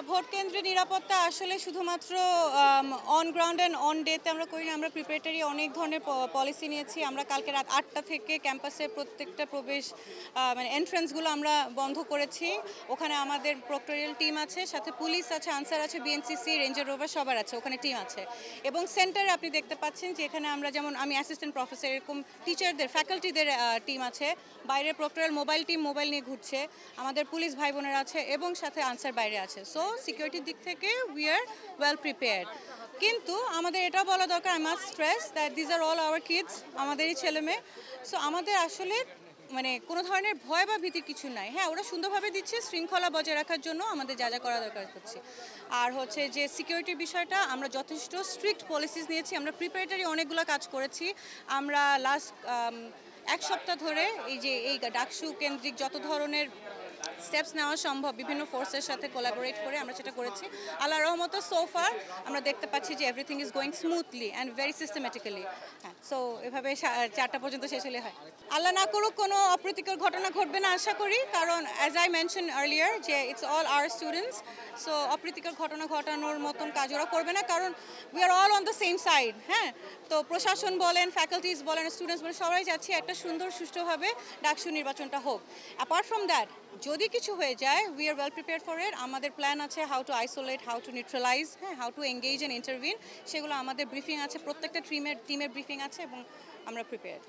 Vote কেন্দ্রে নিরাপত্তা আসলে শুধুমাত্র অন গ্রাউন্ড অ্যান্ড অন ডেতে আমরা করি না, আমরা প্রিপারেটরি অনেক ধরনের পলিসি নিয়েছি। আমরা কালকে রাত 8টা থেকে ক্যাম্পাসের প্রত্যেকটা প্রবেশ মানে এন্ট্রান্সগুলো আমরা বন্ধ করেছি। ওখানে আমাদের প্রক্টোরিয়াল টিম আছে, সাথে পুলিশ আছে, আনসার আছে, বিএনসিসি, রেঞ্জার রোভার সবার আছে, ওখানে টিম আছে। এবং সেন্টারে আপনি দেখতে পাচ্ছেন যে এখানে আমরা যেমন আমি অ্যাসিস্ট্যান্ট প্রফেসর, এরকম টিচারদের ফ্যাকাল্টিদের টিম আছে। বাইরে প্রক্টোরিয়াল মোবাইল টিম মোবাইল নিয়ে ঘুরছে, আমাদের পুলিশ ভাই বোনেরা আছে এবং সাথে আনসার বাইরে আছে। সো সিকিউরিটির দিক থেকে উই আর ওয়েল প্রিপেয়ার্ড। কিন্তু আমাদের এটাও বলা দরকার, I must stress that these are all our kids, আমাদেরই ছেলে মেয়ে। সো আমাদের আসলে মানে কোনো ধরনের ভয় বা ভীতির কিছু নাই। হ্যাঁ, ওরা সুন্দরভাবে দিচ্ছে, শৃঙ্খলা বজায় রাখার জন্য আমাদের যা যা করা দরকার করছি। আর হচ্ছে যে সিকিউরিটির বিষয়টা আমরা যথেষ্ট স্ট্রিক্ট পলিসিস নিয়েছি, আমরা প্রিপারেটরি অনেকগুলো কাজ করেছি। আমরা লাস্ট 1 সপ্তাহ ধরে এই ডাকসু কেন্দ্রিক যত ধরনের স্টেপস নেওয়া সম্ভব বিভিন্ন ফোর্সের সাথে কোলাবোরেট করে আমরা সেটা করেছি। আল্লাহর রহমতে সোফার আমরা দেখতে পাচ্ছি যে everything is going smoothly and very systematically. হ্যাঁ, সো এভাবে 4টা পর্যন্ত শেষ হলে হয়। আল্লাহ না করুক কোনো অপ্রীতিকর ঘটনা ঘটবে না আশা করি, কারণ অ্যাজ আই মেনশন আর্লিয়ার যে it's all our students. So অপ্রীতিকর ঘটনা ঘটানোর মতন কাজ ওরা করবে না, কারণ we are all on the same side. হ্যাঁ, তো প্রশাসন বলেন, ফ্যাকাল্টিজ বলেন, স্টুডেন্টস বলেন, সবাই চাচ্ছি একটা সুন্দর সুষ্ঠুভাবে ডাকসু নির্বাচনটা হোক। অ্যাপার্ট ফ্রম দ্যাট, যদি কিছু হয়ে যায় we are well prepare for it. আমাদের প্ল্যান আছে how to isolate, how to neutralise, হ্যাঁ, how to engage and intervene, সেগুলো আমাদের ব্রিফিং আছে, প্রত্যেকটা টিমের ব্রিফিং আছে এবং আমরা প্রিপেয়ার।